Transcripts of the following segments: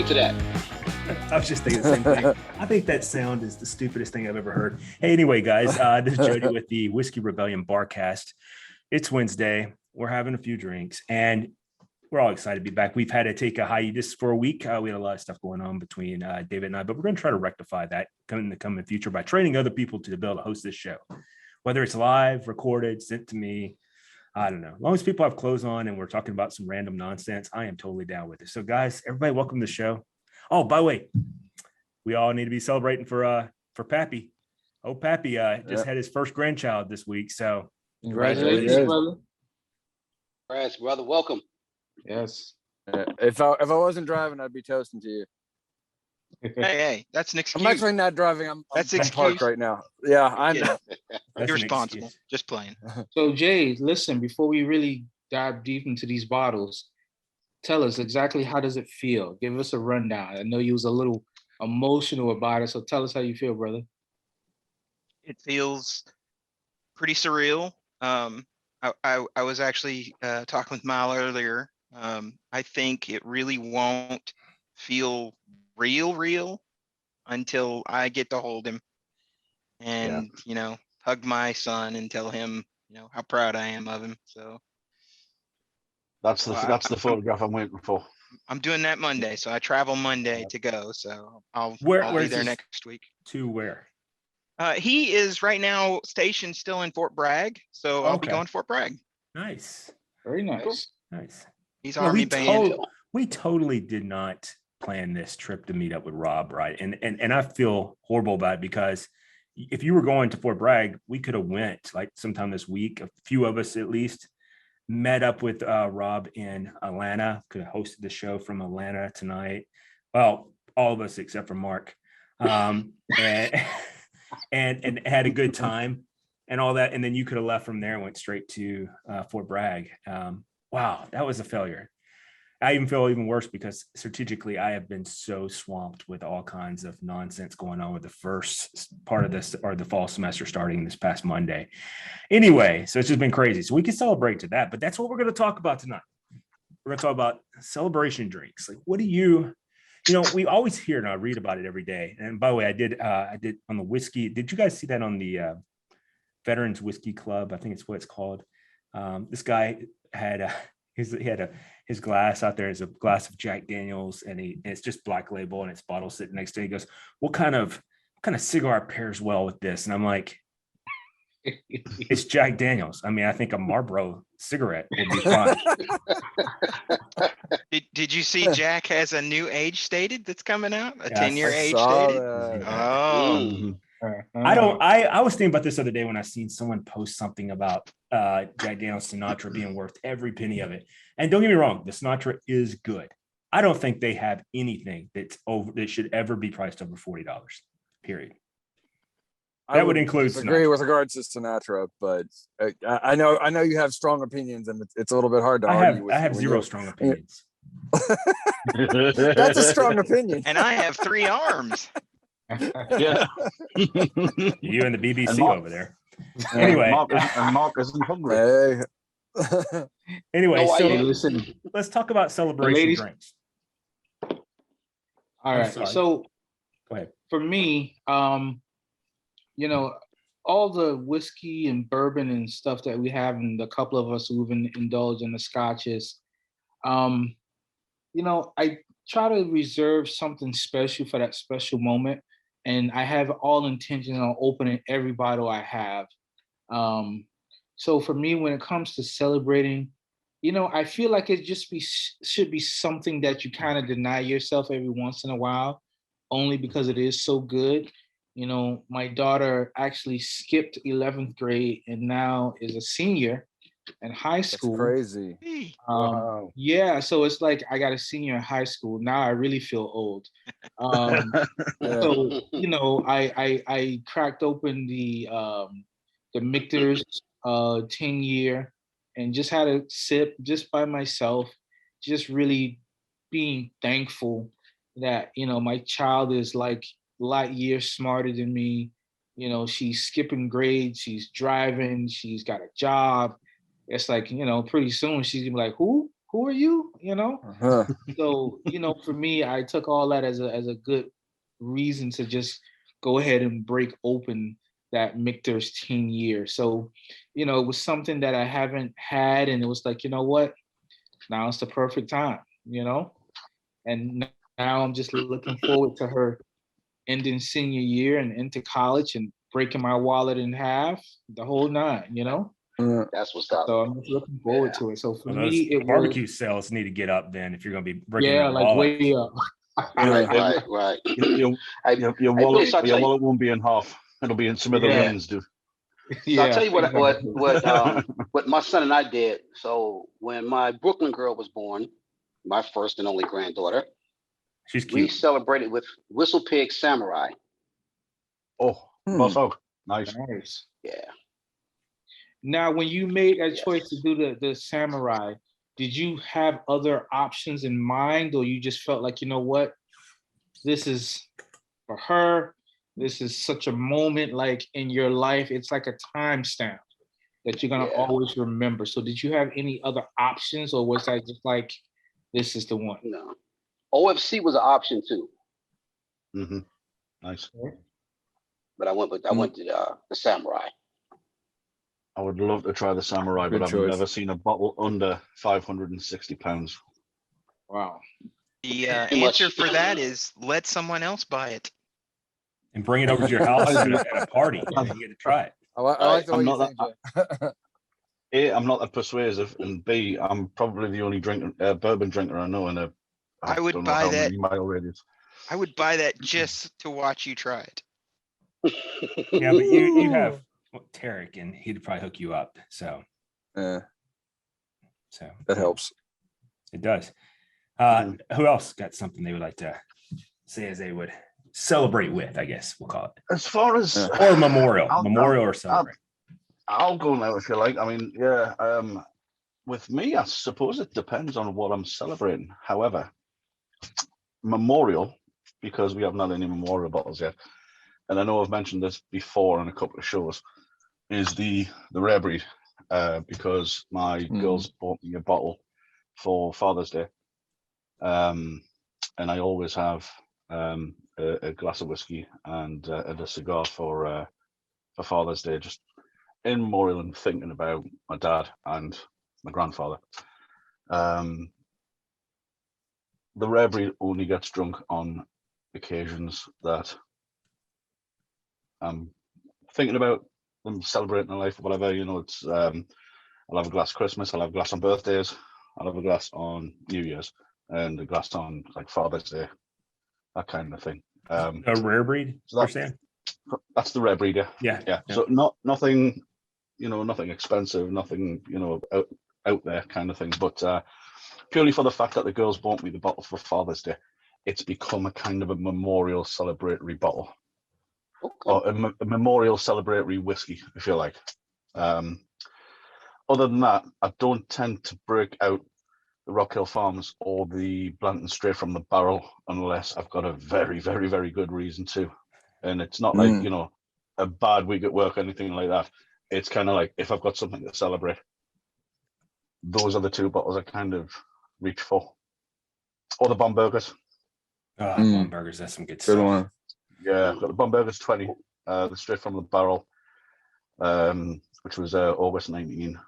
to that. I was just thinking the same thing. I think that sound is the stupidest thing I've ever heard. Hey, anyway, guys, this is Jody with the Whiskey Rebellion Barcast. It's Wednesday. We're having a few drinks, and we're all excited to be back. We've had to take a hiatus for a week. We had a lot of stuff going on between David and I, but we're going to try to rectify that in the coming future by training other people to be able to host this show, whether it's live, recorded, sent to me. I don't know. As long as people have clothes on and we're talking about some random nonsense, I am totally down with it. So, guys, everybody, welcome to the show. Oh, by the way, we all need to be celebrating for Pappy. Oh, Pappy just had his first grandchild this week. So Congratulations, brother. Congrats, brother. Welcome. Yes. If I wasn't driving, I'd be toasting to you. Hey, that's an excuse. I'm actually not driving. I'm parked right now. Yeah, I know. You're responsible. Just playing. So, Jay, listen, before we really dive deep into these bottles, tell us exactly how does it feel? Give us a rundown. I know you was a little emotional about it, so tell us how you feel, brother. It feels pretty surreal. I was actually talking with Mal earlier. I think it really won't feel real until I get to hold him and hug my son and tell him how proud I am of him. So that's the photograph I'm waiting for. I'm doing that Monday, so I travel Monday to go. So I'll be there next week. To where? He is right now stationed still in Fort Bragg, so I'll be going to Fort Bragg. Nice, very nice, cool. Nice. He's Army band. We totally did not plan this trip to meet up with Rob, right? And I feel horrible about it because if you were going to Fort Bragg, we could have went like sometime this week. A few of us at least met up with Rob in Atlanta. Could have hosted the show from Atlanta tonight. Well, all of us except for Mark, and had a good time and all that. And then you could have left from there and went straight to Fort Bragg. Wow, that was a failure. I even feel even worse because strategically I have been so swamped with all kinds of nonsense going on with the first part of this or the fall semester starting this past Monday. Anyway, so it's just been crazy. So we can celebrate to that, but that's what we're going to talk about tonight. We're going to talk about celebration drinks. Like, what do you we always hear and I read about it every day. And by the way, I did on the whiskey. Did you guys see that on the Veterans Whiskey Club? I think it's what it's called. This guy had his glass out there is a glass of Jack Daniels, and it's just Black Label, and it's bottle sitting next to it. He goes, "What kind of cigar pairs well with this?" And I'm like, "It's Jack Daniels. I mean, I think a Marlboro cigarette would be fine." Did you see Jack has a new age stated that's coming out? A 10-year age stated? Oh. I was thinking about this the other day when I seen someone post something about Jack Daniel's Sinatra being worth every penny of it. And don't get me wrong, the Sinatra is good. I don't think they have anything that should ever be priced over $40. Period. That would include disagree Sinatra. With regards to Sinatra, but I know you have strong opinions, and it's a little bit hard to argue with. I have zero strong opinions. That's a strong opinion. And I have 3 arms. Yeah. You and the BBC over there. Anyway, Mark isn't hungry. Anyway, so listen. Let's talk about celebration drinks. All right. So go ahead. For me, all the whiskey and bourbon and stuff that we have, and the couple of us who've indulged in the scotches, I try to reserve something special for that special moment. And I have all intentions on opening every bottle I have. So for me, when it comes to celebrating, I feel like it should be something that you kind of deny yourself every once in a while, only because it is so good. My daughter actually skipped 11th grade and now is a senior in high school. That's crazy. Wow. Yeah, so it's like I got a senior in high school. Now I really feel old. So I cracked open the Michter's 10-year and just had a sip just by myself, just really being thankful that my child is like light years smarter than me. She's skipping grades, she's driving, she's got a job. It's like, pretty soon she's gonna be like, who who are you? You know? Huh. So, for me, I took all that as a good reason to just go ahead and break open that Michter's 10 year. So, it was something that I haven't had, and it was like, you know what? Now it's the perfect time, And now I'm just looking forward to her ending senior year and into college and breaking my wallet in half, the whole nine. That's what's up. So I'm just looking forward to it. So for Well, me, those it was barbecue sales need to get up then if you're going to be breaking yeah, your like wallet. way up. Right. Your I, your I wallet please, I'll tell you, won't be in half. It'll be in some other Yeah. lanes, dude. so I'll tell you exactly. what my son and I did. So when my Brooklyn girl was born, my first and only granddaughter, She's we cute. celebrated with Whistle Pig Samurai. Oh, boss hog. Nice. Nice. Yeah. Now, when you made that Yes. choice to do the samurai, did you have other options in mind, or you just felt like, you know what, this is for her. This is such a moment like in your life. It's like a timestamp that you're gonna Yeah. always remember. So did you have any other options, or was that just like, this is the one? No. OFC was an option too, Mm-hmm. Nice. but I went to the Samurai. I would love to try the samurai, Good but I've choice. never seen a bottle under 560 pounds. Wow. The Too much. answer for that is let someone else buy it. And bring it over to your house at a party and you get to try it. I like the way I'm you not think, Jay. A, I'm not that persuasive, and B, I'm probably the only bourbon drinker I know in a I would don't know buy how that. many mile radius. I would buy that just to watch you try it. Yeah, but you have Tarek, and he'd probably hook you up. So Yeah, so that helps. it does. Who else got something they would like to say as they would celebrate with? I guess we'll call it, As far as or memorial, I'll- or celebrate. I'll go now if you like. I mean, yeah. With me, I suppose it depends on what I'm celebrating. However, memorial, because we haven't had any memorial bottles yet, and I know I've mentioned this before in a couple of shows, is the rare breed. Because my girls bought me a bottle for Father's Day, and I always have a glass of whiskey and a cigar for Father's Day, just in memorial and thinking about my dad and my grandfather. The rare breed only gets drunk on occasions that I'm thinking about them celebrating their life or whatever. It's I'll have a glass Christmas, I'll have a glass on birthdays, I'll have a glass on New Year's, and a glass on like Father's Day, that kind of thing. A rare breed, so you're saying? That's the rare breed, Yeah. So nothing, nothing expensive, nothing, out there kind of thing. But purely for the fact that the girls bought me the bottle for Father's Day, it's become a kind of a memorial celebratory bottle, or a memorial celebratory whiskey, if you like. Other than that, I don't tend to break out the Rock Hill Farms or the Blanton straight from the barrel unless I've got a very, very, very good reason to. And it's not like, a bad week at work or anything like that. It's kind of like if I've got something to celebrate, those are the two bottles I kind of reach for. Or the Bomburgers. Bomb burgers, that's some good Good stuff. one. Yeah, I've got the Bomburgers 20, the straight from the barrel, which was August 19.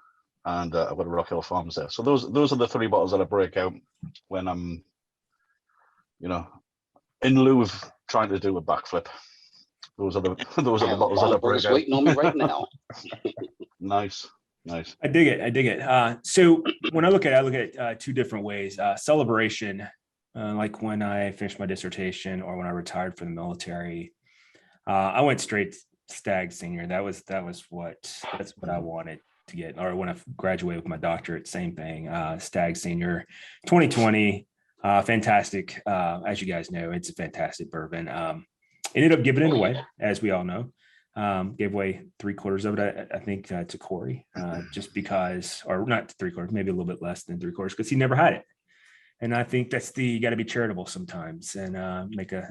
And I've got a Rock Hill Farms there. So those are the three bottles that I break out when I'm, in lieu of trying to do a backflip. Those are the bottles that I break out. Waiting on me right now. Nice. I dig it. So when I look at two different ways. Celebration, like when I finished my dissertation or when I retired from the military, I went straight Stag Senior. That's what I wanted to get. Or when I graduated with my doctorate, same thing. Stag Senior, 2020, fantastic. As you guys know, it's a fantastic bourbon. Ended up giving it away, as we all know. Gave away 3/4 of it, I think, to Corey, just because, or not 3/4, maybe a little bit less than 3/4, because he never had it. And I think you got to be charitable sometimes and make a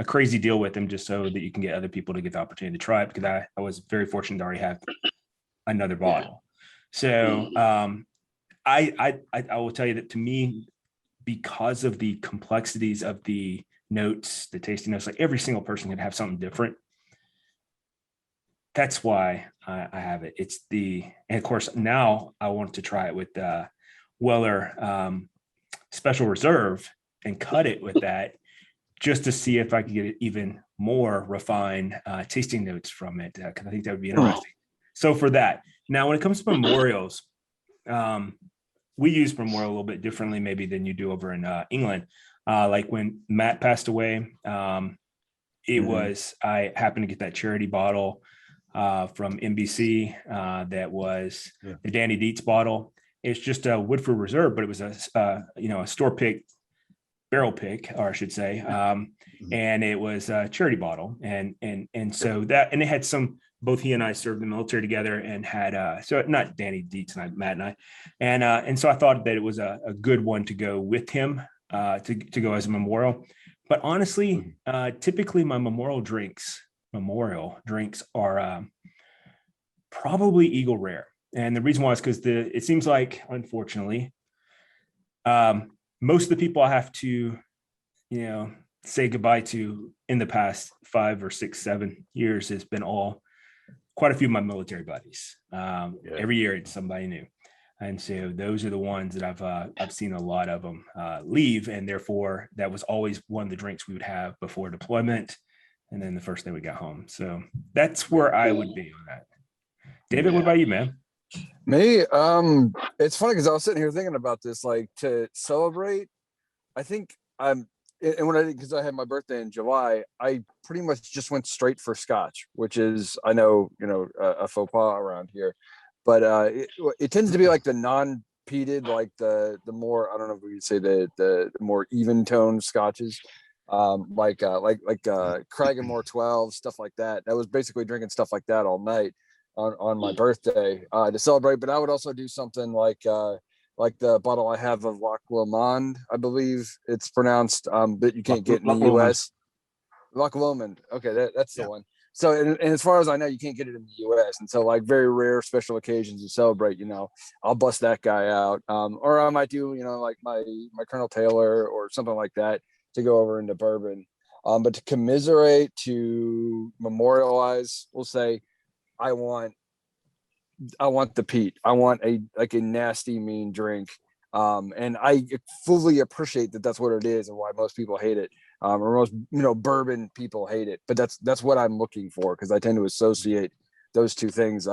crazy deal with him just so that you can get other people to get the opportunity to try it, because I was very fortunate to already have another bottle. So I will tell you that to me, because of the complexities of the notes, the tasting notes, like every single person can have something different. That's why I have it. And of course, now I want to try it with Weller Special Reserve and cut it with that just to see if I could get even more refined tasting notes from it, because I think that would be interesting. So for that, now when it comes to memorials, we use memorial a little bit differently maybe than you do over in England. Like when Matt passed away, I happened to get that charity bottle from NBC that was the Danny Dietz bottle. It's just a Woodford Reserve, but it was a store pick, barrel pick, or I should say, and it was a charity bottle, and so that, and it had some. Both he and I served the military together, and had so not Danny Dietz and I, Matt and I, and so I thought that it was a good one to go with him to go as a memorial. But honestly, typically my memorial drinks are probably Eagle Rare, and the reason why is because it seems like, unfortunately, most of the people I have to, say goodbye to in the past 5 or 6, 7 years has been quite a few of my military buddies. Every year it's somebody new. And so those are the ones that I've seen a lot of them leave. And therefore that was always one of the drinks we would have before deployment. And then the first day we got home. So that's where I would be on that. David, what about you, man? Me, it's funny because I was sitting here thinking about this, like to celebrate. I think and when I did, because I had my birthday in July, I pretty much just went straight for Scotch, which is, I know, a faux pas around here, but it tends to be like the non-peated, like the more, I don't know if we could say the more even toned Scotches, like Cragganmore 12, stuff like that. That was basically drinking stuff like that all night on my birthday to celebrate. But I would also do something like the bottle I have of Loch Lomond, I believe it's pronounced, but you can't get in the US. Loch Lomond. Okay, that's the one. So, and as far as I know, you can't get it in the US. And so, like, very rare special occasions to celebrate, I'll bust that guy out. Or I might do, like my Colonel Taylor or something like that to go over into bourbon. But to commiserate, to memorialize, we'll say, I want the peat. I want a nasty, mean drink. And I fully appreciate that that's what it is and why most people hate it. Or most, bourbon people hate it. But that's what I'm looking for, because I tend to associate those two things.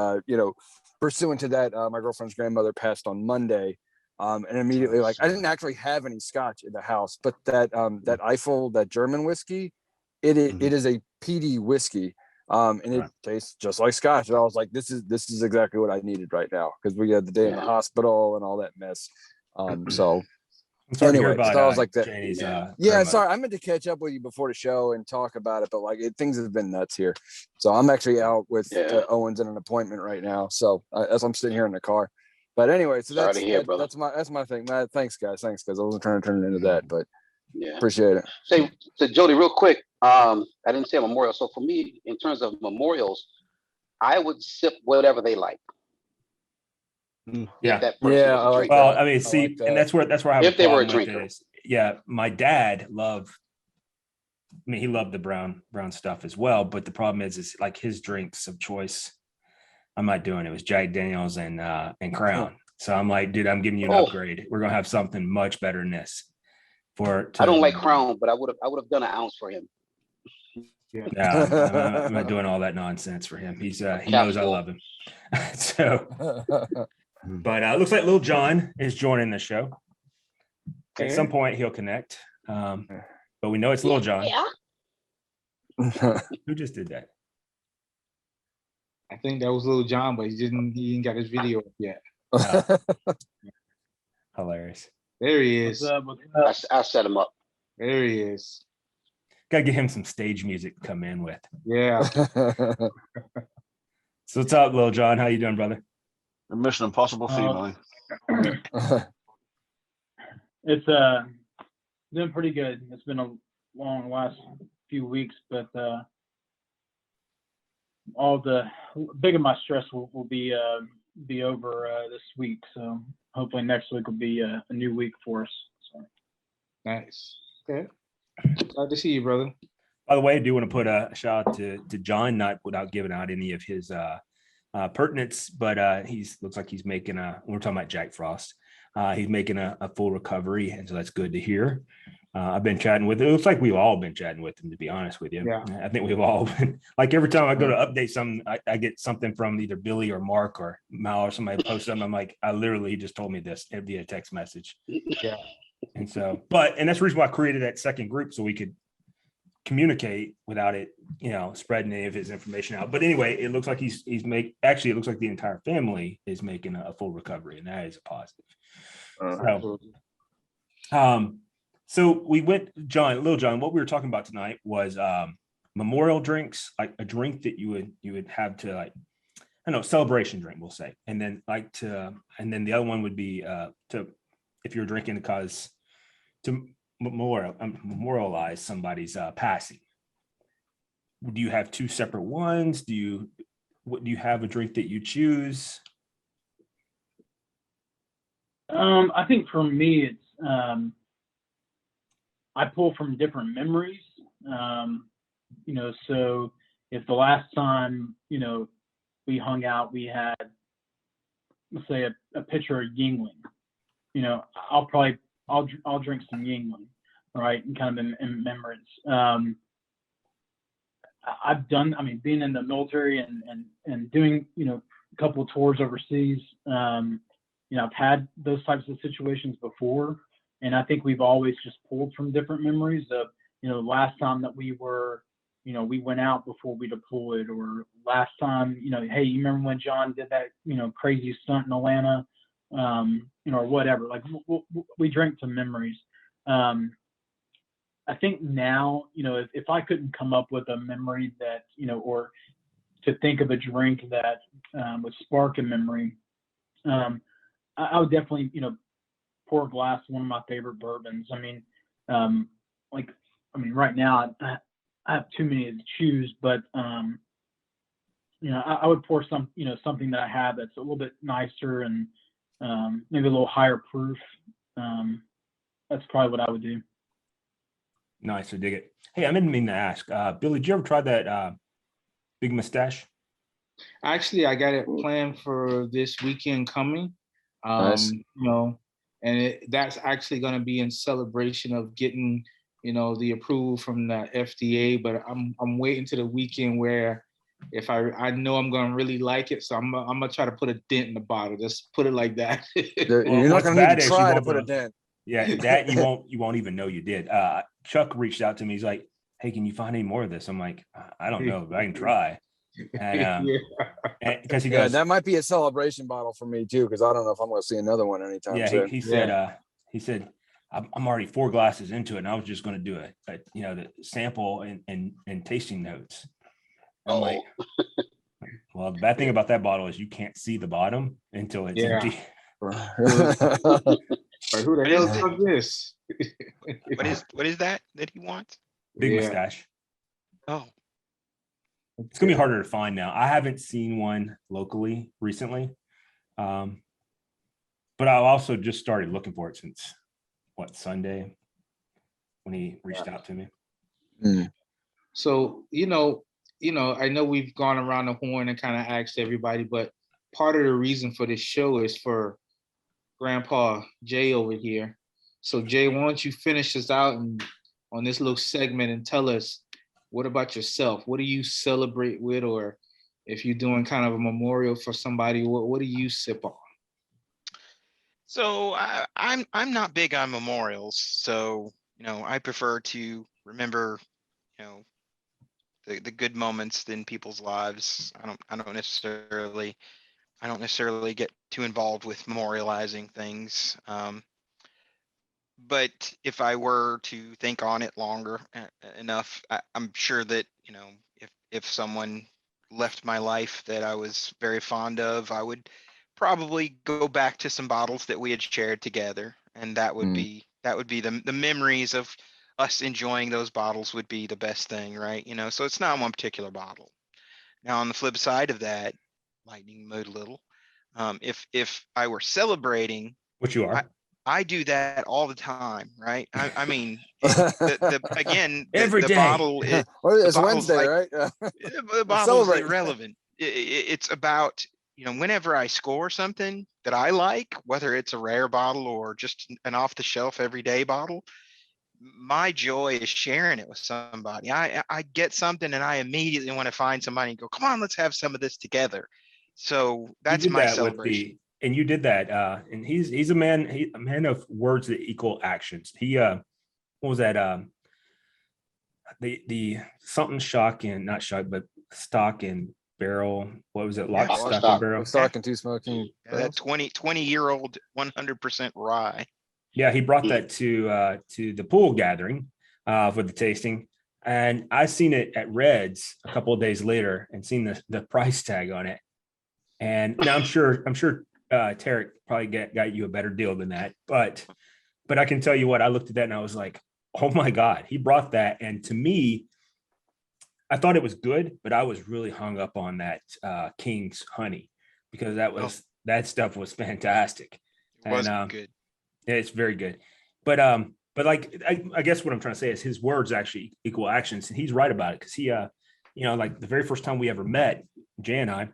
Pursuant to that, my girlfriend's grandmother passed on Monday. And immediately, I didn't actually have any Scotch in the house, but that Eiffel, that German whiskey, it is a peaty whiskey. And it tastes just like Scotch. And I was like, this is exactly what I needed right now, because we had the day in the hospital and all that mess. So anyway, so I was like that. Janie's, sorry, I meant to catch up with you before the show and talk about it, but things have been nuts here. So I'm actually out with Owens in an appointment right now. So as I'm sitting here in the car. But anyway, so that's my thing. Thanks guys. I wasn't trying to turn it into that, but appreciate it. So Jody, real quick, I didn't say a memorial. So for me, in terms of memorials, I would sip whatever they like. Yeah. That person was a drinker. Well, I mean, see, and that's where I have if a they were a problem with drinker. it is, my dad he loved the brown stuff as well. But the problem is like his drinks of choice, I'm not doing it. It was Jack Daniels and Crown. So I'm like, dude, I'm giving you an upgrade. We're gonna have something much better than this. I don't like Crown, but I would have done an ounce for him. I'm not doing all that nonsense for him. He knows I love him. So, but it looks like Lil Jon is joining the show. At some point he'll connect. But we know it's Lil Jon. Yeah. Who just did that? I think that was Lil Jon, but he didn't got his video up yet. Hilarious. There he is. I set him up. There he is. Gotta get him some stage music to come in with. Yeah. So what's up, Lil Jon? How you doing, brother? The Mission Impossible theme. It's been pretty good. It's been a long last few weeks, but all the big of my stress will be be over this week. So hopefully next week will be a new week for us. So. Nice. Okay. Glad to see you, brother. By the way, I do want to put a shout out to John, not without giving out any of his pertinence, but looks like he's making we're talking about Jack Frost. He's making a full recovery, and so that's good to hear. I've been chatting with him. It looks like we've all been chatting with him, to be honest with you. Yeah. I think we've all been, like, every time I go to update something, I get something from either Billy or Mark or Mal or somebody posts something. I'm like, I literally just told me this via text message. Yeah. And so, and that's the reason why I created that second group, so we could communicate without it, spreading any of his information out. But anyway, it looks like it looks like the entire family is making a full recovery, and that is a positive. So we went, Little John, what we were talking about tonight was memorial drinks, like a drink that you would have to, like, I don't know, celebration drink, we'll say. And then and then the other one would be if you're drinking to memorialize somebody's passing. Do you have two separate ones? Do you have a drink that you choose? I think for me, it's I pull from different memories. So if the last time, we hung out, we had, let's say, a pitcher of Yingling, I'll drink some Yingling, right? And kind of in remembrance. I've done, being in the military and doing, a couple of tours overseas, I've had those types of situations before. And I think we've always just pulled from different memories of, last time that we were, we went out before we deployed, or last time, hey, you remember when John did that, crazy stunt in Atlanta, or whatever. Like we drink to memories. I think now, if I couldn't come up with a memory that, or to think of a drink that would spark a memory, I would definitely, pour a glass of one of my favorite bourbons. Right now I have too many to choose, but I would pour something that I have that's a little bit nicer and maybe a little higher proof. That's probably what I would do. Nice, I dig it. Hey, I didn't mean to ask, Billy, did you ever try that Big Mustache? Actually, I got it planned for this weekend coming. Nice. And that's actually going to be in celebration of getting, the approval from the FDA. But I'm waiting to the weekend where, if I know I'm going to really like it, so I'm gonna try to put a dent in the bottle. Just put it like that. You're not going to need to try to put a dent. Yeah, that you won't even know you did. Chuck reached out to me. He's like, "Hey, can you find any more of this?" I'm like, "I don't know, but I can try." And because he goes, that might be a celebration bottle for me too, because I don't know if I'm going to see another one anytime soon. He said, I'm already 4 glasses into it, and I was just going to do the sample and tasting notes. I'm like, well, the bad thing about that bottle is you can't see the bottom until it's empty. Like, who the hell took this? What is that he wants? Big Mustache. Oh, it's gonna be harder to find now. I haven't seen one locally recently, but I also just started looking for it since Sunday when he reached out to me. So I know we've gone around the horn and kind of asked everybody, but part of the reason for this show is for Grandpa Jay over here. So Jay, why don't you finish us out on this little segment and tell us, what about yourself? What do you celebrate with, or if you're doing kind of a memorial for somebody, what do you sip on? So I'm not big on memorials. So I prefer to remember the good moments in people's lives. I don't necessarily get too involved with memorializing things. But if I were to think on it longer enough, I'm sure that, if someone left my life that I was very fond of, I would probably go back to some bottles that we had shared together. And that would be the memories of us enjoying those bottles would be the best thing, right? So it's not one particular bottle. Now, on the flip side of that, lightning mood a little. If I were celebrating, What you are. I do that all the time, right? I mean, again, Every the day. bottle, Well, it's bottle's Wednesday, like- right? the bottle's celebrate. irrelevant. It's about, whenever I score something that I like, whether it's a rare bottle or just an off the shelf everyday bottle, my joy is sharing it with somebody. I get something and I immediately want to find somebody and go, come on, let's have some of this together. So that's You did my that celebration. and you did that. And he's a man of words that equal actions. He what was that? The something shock and not shock, but stock and barrel. What was it? Lock, Yeah. stock, Stock. and barrel. Stock and two smoking. That 20-year-old 100% rye. Yeah, he brought that to the pool gathering for the tasting, and I seen it at Red's a couple of days later and seen the price tag on it. And now I'm sure Tarek probably got you a better deal than that, but I can tell you what, I looked at that and I was like, oh my God, he brought that, and to me, I thought it was good, but I was really hung up on that King's honey because that stuff was fantastic. It was And good. yeah, it's very good. But like I guess what I'm trying to say is his words actually equal actions, and he's right about it because he like the very first time we ever met, Jay and I,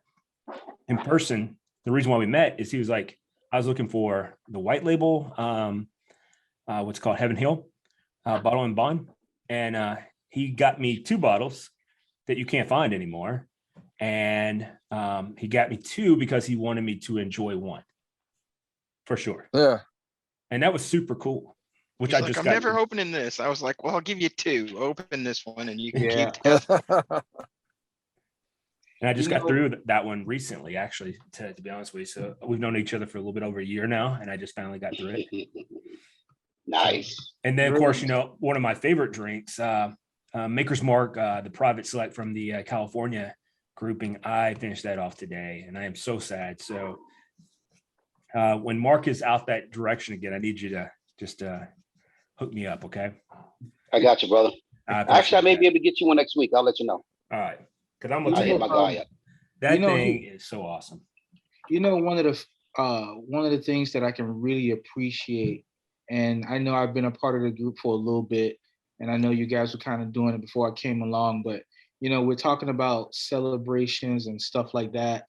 in person, the reason why we met is he was like, I was looking for the white label, what's called Heaven Hill, bottle and bond, and he got me 2 bottles that you can't find anymore, and he got me 2 because he wanted me to enjoy one, for sure. Yeah. And that was super cool, which He's I like, just I'm got. never opening this. I was like, well, I'll give you 2. Open this one and you can Yeah. keep testing. And I just You got know- through that one recently, actually, to be honest with you. So we've known each other for a little bit over a year now, and I just finally got through it. Nice. And then, of course, Really? one of my favorite drinks, Maker's Mark, the private select from the California grouping. I finished that off today, and I am so sad. So when Mark is out that direction again, I need you to just hook me up, okay? I got you, brother. Actually, I may be able to get you one next week. I'll let you know. All right, because I'm I'll gonna hit my guy up. that You know, thing is so awesome. one of the things that I can really appreciate, and I know I've been a part of the group for a little bit, and I know you guys were kind of doing it before I came along, but we're talking about celebrations and stuff like that.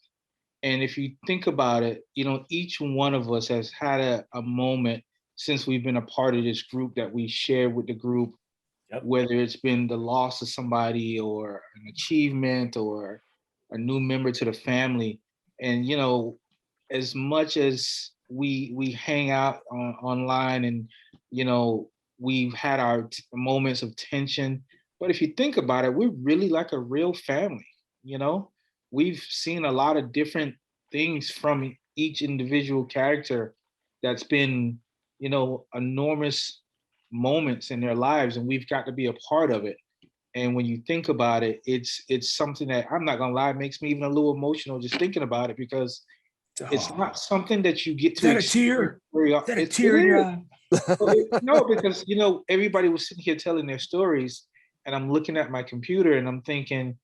And if you think about it, each one of us has had a moment since we've been a part of this group that we share with the group, Yep. whether it's been the loss of somebody or an achievement or a new member to the family. And, as much as we hang out online and, we've had our moments of tension, but if you think about it, we're really like a real family, we've seen a lot of different things from each individual character that's been, enormous moments in their lives, and we've got to be a part of it. And when you think about it, it's something that, I'm not gonna lie, it makes me even a little emotional just thinking about it, because it's not something that you get to. Is that a tear? Is that a tear in your eye? No, because everybody was sitting here telling their stories, and I'm looking at my computer and I'm thinking,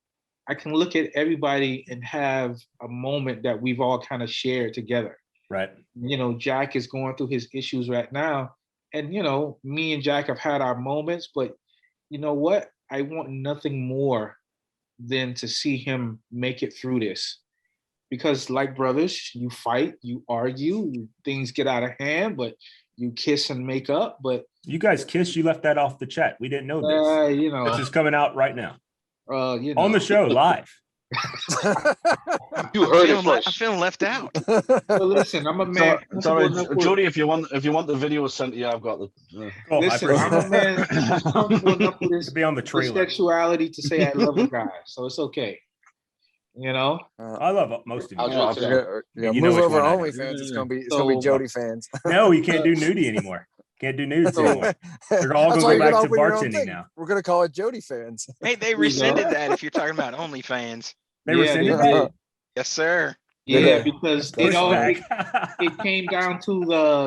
I can look at everybody and have a moment that we've all kind of shared together. Right. Jack is going through his issues right now, and me and Jack have had our moments, but you know what? I want nothing more than to see him make it through this. Because like brothers, you fight, you argue, things get out of hand, but you kiss and make up. But You guys kissed. You left that off the chat. We didn't know this. This is coming out right now on the show live. You heard it I'm first. feeling left out. But listen, I'm a man. Sorry, comfortable enough with- Jody, if you want the video sent to you, I've got the. Oh, Listen, I I'm a man comfortable enough with appreciate it. Be on the his trailer. sexuality to say I love a guy, so it's okay. I love most of I'll you. drink to that. Yeah, You know move which over one I to know. OnlyFans. It's gonna be So- Jody fans. No, you can't do nudie anymore. Can't do nudes anymore. They're all That's gonna why go you're back to open your own bartending thing. now. We're gonna call it Jody fans. Hey, they You know? rescinded that if you're talking about OnlyFans. They Yeah, rescinded they that. did. Yes, sir. Yeah, Yeah. because Push it came down to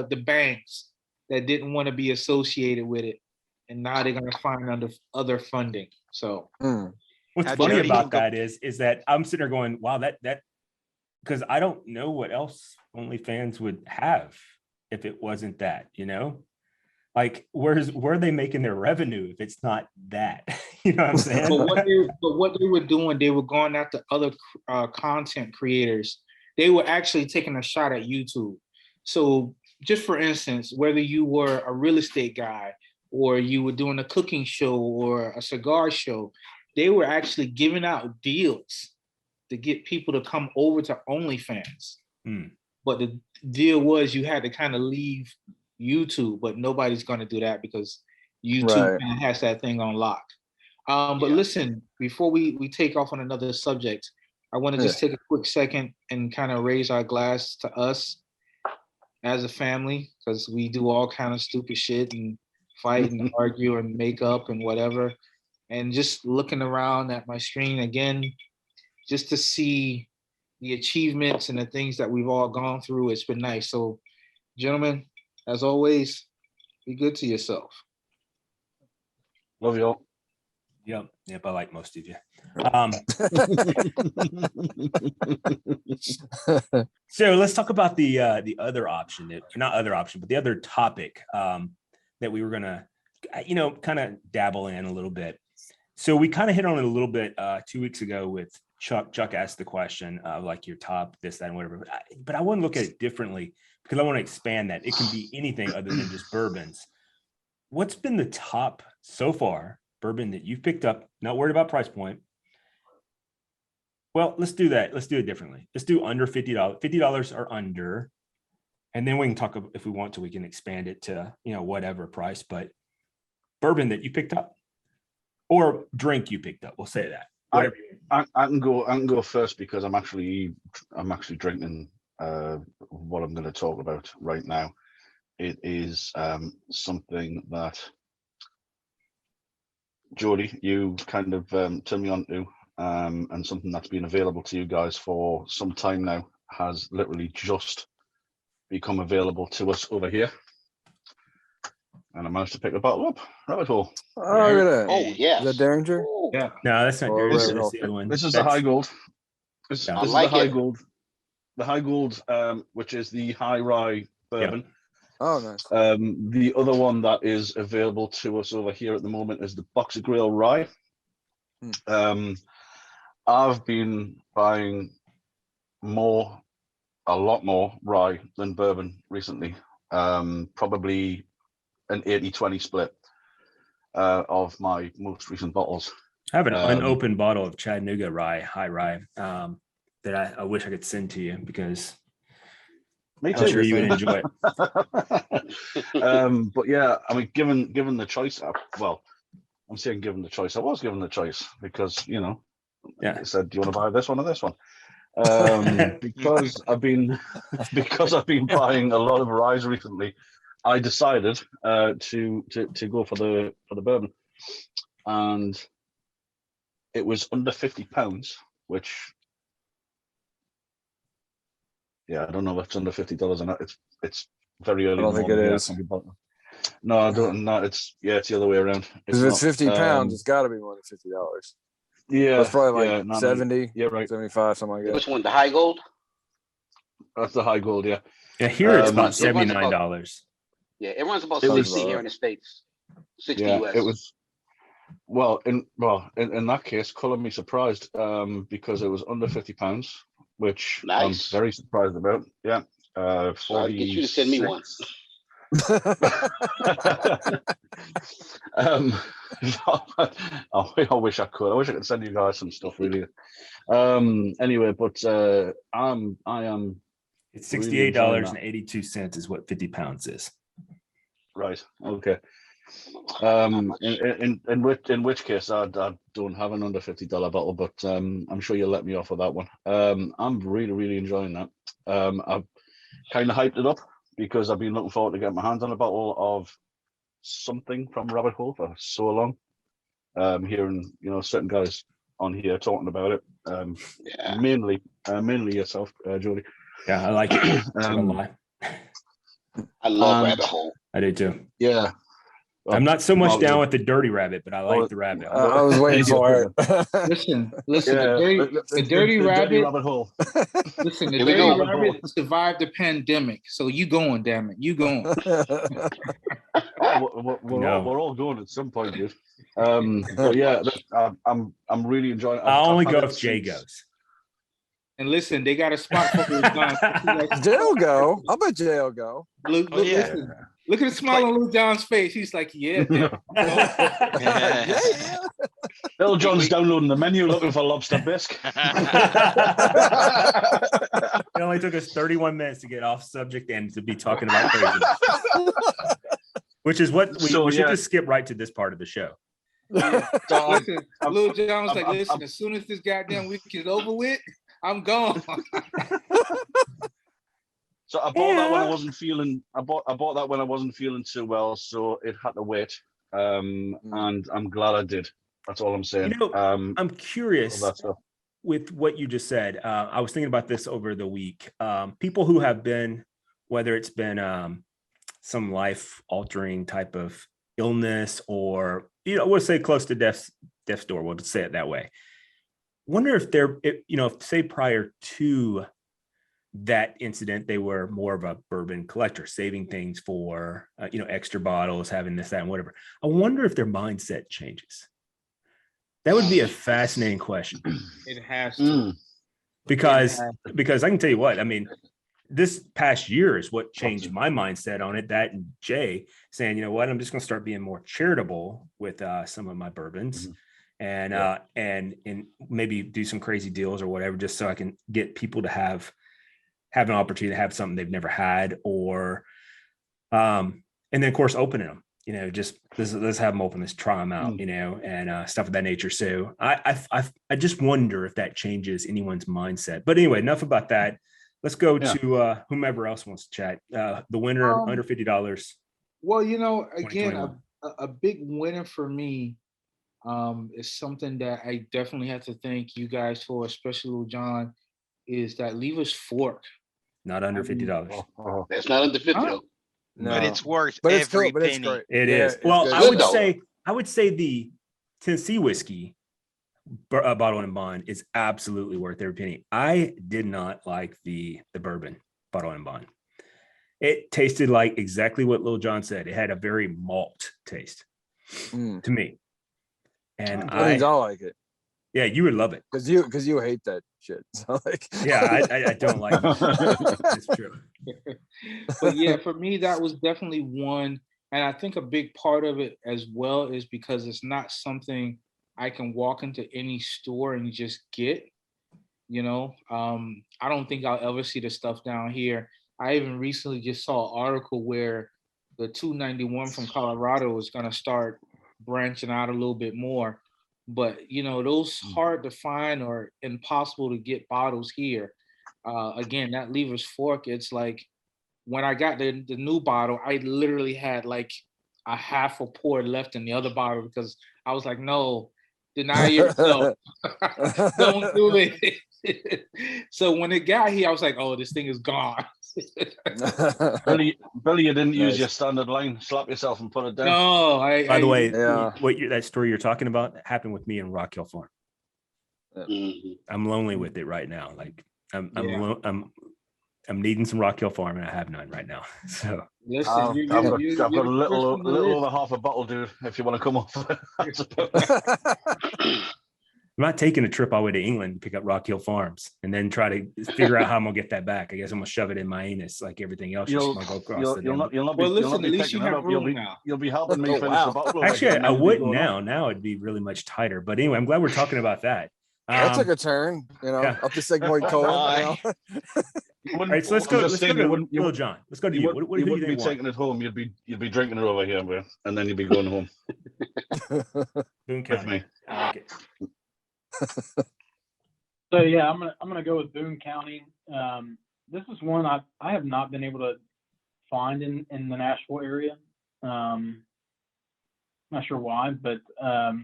the banks that didn't want to be associated with it, and now they're gonna find other funding. So Hmm. What's Now, funny Jody about can go- that is that I'm sitting there going, wow, that because I don't know what else OnlyFans would have if it wasn't that, you know? Like, where are they making their revenue if it's not that? You know what I'm saying? But what they were doing, they were going after other content creators. They were actually taking a shot at YouTube. So just for instance, whether you were a real estate guy or you were doing a cooking show or a cigar show, they were actually giving out deals to get people to come over to OnlyFans. But the deal was you had to kind of leave YouTube, but nobody's going to do that because YouTube kind of has that thing on lock. But listen, before we take off on another subject, I want to just take a quick second and kind of raise our glass to us as a family, because we do all kind of stupid shit and fight and argue and make up and whatever. And just looking around at my screen again, just to see the achievements and the things that we've all gone through, it's been nice. So, gentlemen, as always, be good to yourself. Love you all. Yep, I like most of you. So let's talk about the other option, not other option, but the other topic that we were gonna, kind of dabble in a little bit. So we kind of hit on it a little bit 2 weeks ago with Chuck. Chuck asked the question of like your top this, that, and whatever. But I want to look at it differently because I want to expand that. It can be anything other than just bourbons. What's been the top so far bourbon that you've picked up? Not worried about price point. Well, let's do that. Let's do it differently. Let's do under $50. $50 or under. And then we can talk, if we want to, we can expand it to, whatever price, but bourbon that you picked up or drink you picked up. We'll say that. Whatever. I can go first because I'm actually drinking what I'm going to talk about right now. It is something that Jody, you kind of turned me on to, and something that's been available to you guys for some time now has literally just become available to us over here. And I managed to pick the bottle up. Rabbit Hole. Oh, look at that. Oh, yes. Is that Derringer? Yeah. No, that's not Or yours. Red That's Hole. the other one. This is the High Gold. This Yeah. is I like the High it. Gold. The High Gold, which is the High Rye bourbon. Oh, nice. The other one that is available to us over here at the moment is the Boxer Grill Rye. I've been buying a lot more rye than bourbon recently. Probably an 80-20 split of my most recent bottles. I have an unopened bottle of Chattanooga rye, high rye, that I wish I could send to you because Me I'm too. sure you would enjoy it. But yeah, I mean, given the choice, I'm saying given the choice. I was given the choice because I said, "Do you want to buy this one or this one?" Because I've been buying a lot of rye recently. I decided to go for the bourbon, and it was under £50, which. Yeah, I don't know if it's under $50 or not. It's very early. I don't think it is. No, I don't. No, it's the other way around. Because if it's not. 50 pounds, it's got to be more than $50. Yeah, That's probably like 70, yeah, right. 75, something like that. Which one? The High Gold? That's the High Gold, yeah. Yeah, here it's It about runs $79. Yeah, it runs about It was, 60 here in the States. 60 Yeah, US. it was. In that case, color me surprised, because it was under £50, which Nice. I'm very surprised about. Yeah, So I'll get you to send me one. I wish I could. I wish I could send you guys some stuff, really. Anyway, but I am. It's really enjoying that. $68.82 is what 50 pounds is. Right. Okay. In which case I don't have an under $50 bottle, but I'm sure you'll let me off with that one. I'm really enjoying that. I've kind of hyped it up because I've been looking forward to getting my hands on a bottle of something from Rabbit Hole for so long. Hearing certain guys on here talking about it. Mainly yourself, Jody. Yeah, I like it. I don't lie. I love Rabbit Hole. I do too. Yeah. I'm not so much Well, down with the dirty rabbit, but I like the rabbit. I was waiting for it. Listen, Yeah, the dirty rabbit. rabbit hole. Listen, the Here we dirty go. rabbit survived the pandemic. So you going, damn it, you going. Oh, we're all going at some point, dude. But yeah, I'm really enjoying it. I'll only I've go had if it Jay since- goes. And listen, they got a spot for Lil Jon. Jay'll go. I'll bet Jay'll go. Look, Oh, yeah. listen, look at the smile on Lil Jon's face. He's like, yeah, damn. Yeah. Bill John's downloading the menu looking for lobster bisque. It only took us 31 minutes to get off subject and to be talking about crazy. Which is what we should yeah. just skip right to this part of the show. So, Listen, Lil Jon was like, I'm- listen, as soon as this goddamn week is over with, I'm gone. So I bought that when I wasn't feeling. I bought that when I wasn't feeling too well, so it had to wait. And I'm glad I did. That's all I'm saying. You know, I'm curious all that stuff. with what you just said. I was thinking about this over the week. People who have been, whether it's been some life-altering type of illness, or we'll say close to death's door. We'll just say it that way. Wonder if they're, if say prior to that incident, they were more of a bourbon collector, saving things for, extra bottles, having this, that, and whatever. I wonder if their mindset changes. That would be a fascinating question. It has to. Because I can tell you what, I mean, this past year is what changed my mindset on it. That and Jay saying, you know what, I'm just going to start being more charitable with some of my bourbons. And maybe do some crazy deals or whatever, just so I can get people to have an opportunity to have something they've never had, or and then of course opening them, just let's have them open, let's try them out, and stuff of that nature. So I just wonder if that changes anyone's mindset. But anyway, enough about that. Let's go to whomever else wants to chat. The winner under $50. Well, again, 2021. a big winner for me is something that I definitely have to thank you guys for, especially Lil Jon, is that Lever's Fork. Not under $50. That's not under 50 though. But it's worth But it's every cool. But it's penny. great. It Yeah, is. it's Well, good. I would say the Tennessee whiskey bottle and bond is absolutely worth every penny. I did not like the bourbon bottle and bond. It tasted like exactly what Lil Jon said. It had a very malt taste to me. And That means I'll like it. Yeah, you would love it. Because you hate that shit. So Yeah, I don't like it. It's true. But yeah, for me, that was definitely one. And I think a big part of it as well is because it's not something I can walk into any store and just get. I don't think I'll ever see the stuff down here. I even recently just saw an article where the 291 from Colorado is going to start branching out a little bit more. But, those hard to find or impossible to get bottles here. Again, that Lever's Fork, it's like when I got the new bottle, I literally had like a half a pour left in the other bottle because I was like, no, deny yourself. Don't do it. So when it got here, I was like, oh, this thing is gone. Billy, you didn't use your standard line. Slap yourself and put it down. No, By the way, Yeah. that story you're talking about happened with me in Rock Hill Farm. Mhm. I'm lonely with it right now. Like I'm needing some Rock Hill Farm, and I have none right now. So listen, I've got a you're the little first on the list. over half a bottle, dude. If you want to come off. I'm not taking a trip all the way to England to pick up Rock Hill Farms and then try to figure out how I'm gonna get that back. I guess I'm gonna shove it in my anus like everything else. You'll not be. Well, listen, be at least you picking that have up. room now. You'll be helping me Oh, finish wow. the bottle. Actually, and I then you'll be wouldn't going now. on. Now it'd be really much tighter. But anyway, I'm glad we're talking about that. That took a turn, Yeah. up the sigmoid colon. All right, so let's go. Let's go to Lil Jon. Let's go to you. You What do wouldn't you be think? taking it home. You'd be drinking it over here, bro, and then you'd be going home Boone with County. me. I like it. So yeah, I'm gonna go with Boone County. This is one I have not been able to find in the Nashville area. Not sure why, but a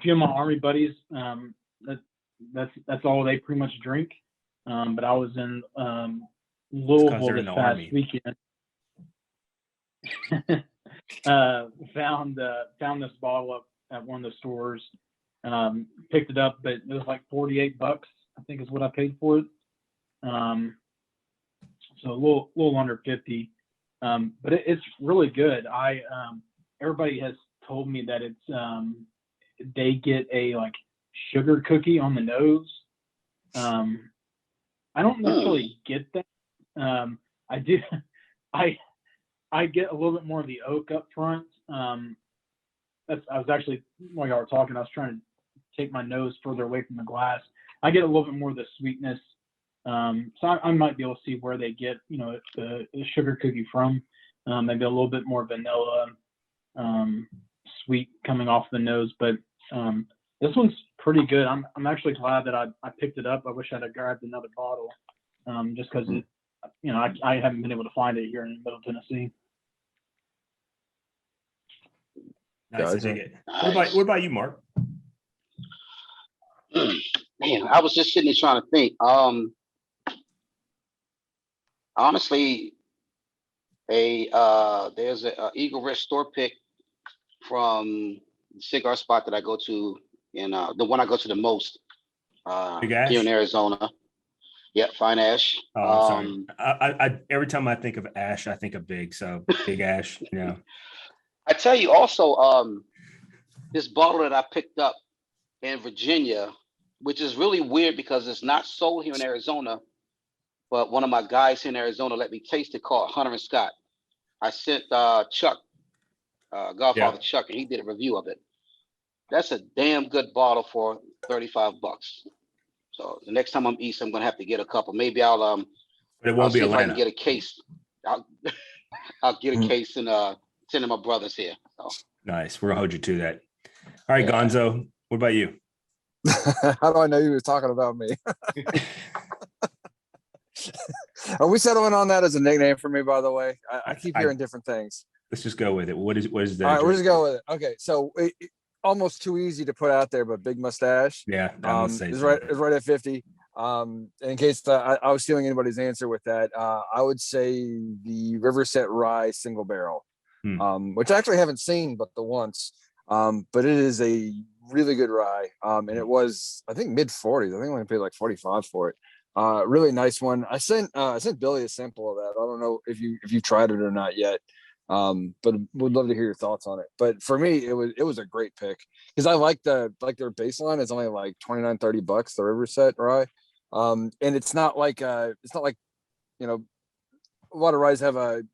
few of my Army buddies, that's all they pretty much drink. But I was in Louisville they're in this the past Army. weekend. found this bottle up at one of the stores. Picked it up, but it was like $48, I think is what I paid for it. So a little under 50. But it's really good. Everybody has told me that it's they get a like sugar cookie on the nose. I don't necessarily get that. I do. I get a little bit more of the oak up front. I was actually, while y'all were talking, I was trying to take my nose further away from the glass. I get a little bit more of the sweetness. So I might be able to see where they get, the sugar cookie from. Maybe a little bit more vanilla, sweet coming off the nose, but this one's pretty good. I'm actually glad that I picked it up. I wish I'd have grabbed another bottle, just because it, I haven't been able to find it here in Middle Tennessee. Nice. I Gotcha. dig it. What about you, Mark? Man, I was just sitting there trying to think. Honestly, there's a Eagle Rich store pick from the cigar spot that I go to, and the one I go to the most Big Ash? here in Arizona. Yeah, Fine Ash. Oh, I'm sorry. I every time I think of Ash, I think of Big. So Big Ash. I tell you also, this bottle that I picked up in Virginia, which is really weird because it's not sold here in Arizona, but one of my guys here in Arizona let me taste it, called Hunter and Scott. I sent Chuck, Godfather Chuck, and he did a review of it. That's a damn good bottle for $35. So the next time I'm east, I'm gonna have to get a couple. Maybe I'll But it won't be see if I can Atlanta. get a case. I'll get a case and send to my brothers here. So. Nice. We're gonna hold you to that. All right, Yeah. Gonzo. What about you? How do I know you were talking about me? Are we settling on that as a nickname for me, by the way? I keep hearing different things. Let's just go with it. What is the All right, we'll drink? just go with it. Okay, so almost too easy to put out there, but Big Mustache Yeah, I'm gonna say is so. right at 50. In case I was stealing anybody's answer with that, I would say the Riverset Rye single barrel, which I actually haven't seen but the once. But it is a really good rye. And it was, I think, mid 40s. I think I only paid like 45 for it. Really nice one. I sent Billy a sample of that. I don't know if you've tried it or not yet. But would love to hear your thoughts on it. But for me, it was a great pick because I like their baseline is only like $29-30, the Riverset rye. And it's not like a lot of ryes have like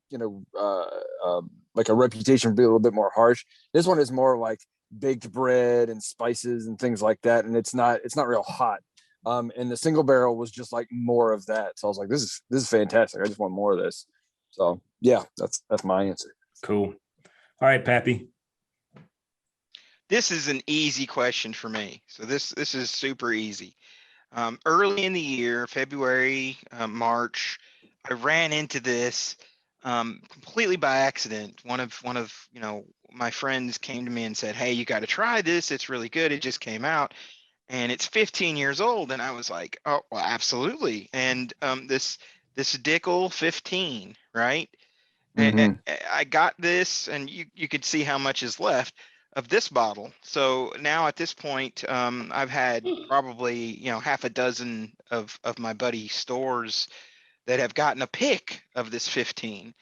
a reputation for being a little bit more harsh. This one is more like baked bread and spices and things like that, and it's not real hot. And the single barrel was just like more of that. So I was like, this is fantastic. I just want more of this. So yeah, that's my answer. Cool. All right, Pappy. This is an easy question for me. So this is super easy. Early in the year, February, March, I ran into this completely by accident. One of my friends came to me and said, "Hey, you got to try this. It's really good. It just came out, and it's 15 years old." And I was like, "Oh, well, absolutely." And this Dickel 15, right? And I got this, and you could see how much is left of this bottle. So now at this point, I've had probably half a dozen of my buddy stores that have gotten a pick of this 15,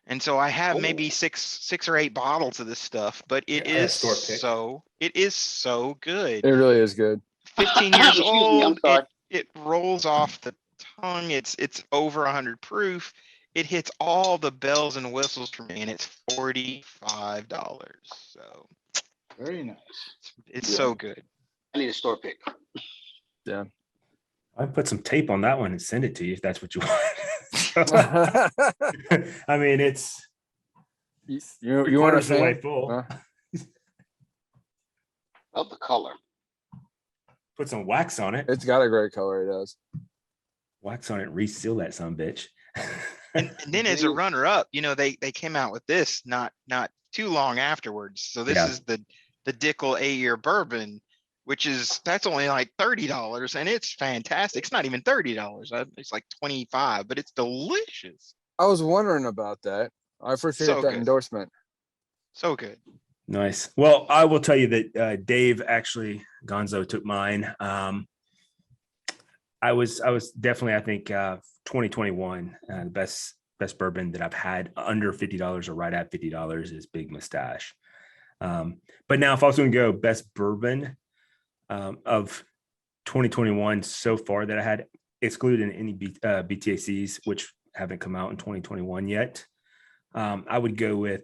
and so I have maybe six or eight bottles of this stuff. But it is so good. It really is good. 15 years Excuse me, I'm old. sorry. It rolls off the tongue. It's over 100 proof. It hits all the bells and whistles for me, and it's $45. So Very nice. it's so good. I need a store pick. Yeah. I put some tape on that one and send it to you if that's what you want. I mean, it's you want to way say full. Love the color. Put some wax on it. It's got a great color. It does. Wax on it. Reseal that son bitch. And then as a runner-up, they came out with this not too long afterwards. So this is the Dickel 8-year bourbon, that's only like $30, and it's fantastic. It's not even $30. It's like 25, but it's delicious. I was wondering about that. I appreciate So that good. endorsement. So good. Nice. Well, I will tell you that Dave actually Gonzo took mine. I was definitely, I think 2021 the best bourbon that I've had under $50 or right at $50 is Big Mustache. But now if I was going to go best bourbon of 2021 so far that I had, excluding any BTACs, which haven't come out in 2021 yet, I would go with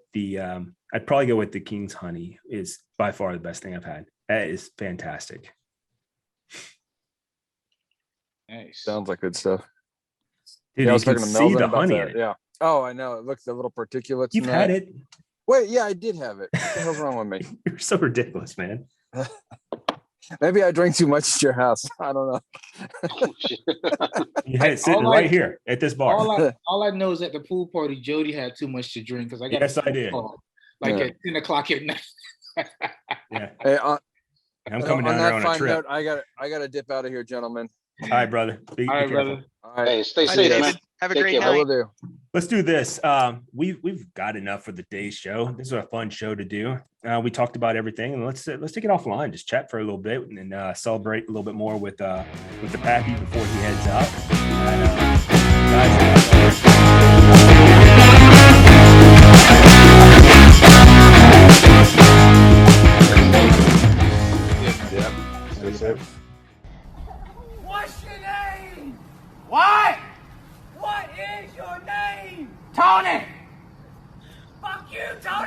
I'd probably go with the King's Honey. Is by far the best thing I've had. That is fantastic. Nice. Sounds like good stuff. Dude, Yeah, I you was can talking to see Melvin the about honey that. in it. Yeah. Oh, I know. It looks the little particulates. You've in had that. it. Wait, yeah, I did have it. What the hell's wrong with me? You're so ridiculous, man. Maybe I drank too much at your house. I don't know. Oh, shit. You had it sitting all right I- here at this bar. All I know is at the pool party, Jody had too much to drink because I got Yes, a I did. call, like Yeah. at 10 o'clock at night. Yeah, Hey, I'm coming down on there that on a fine trip. note, I got to dip out of here, gentlemen. All right, brother. Be All right, careful. brother. All right. Hey, stay Bye, safe, David. man. Have a Take great care, I night. will do. Let's do this. We've got enough for the day's show. This is a fun show to do. We talked about everything, and let's take it offline. Just chat for a little bit and then celebrate a little bit more with the Pappy before he heads out. Yeah. Stay safe. What's your name? What? What is your name? Tony! Fuck you, Tony!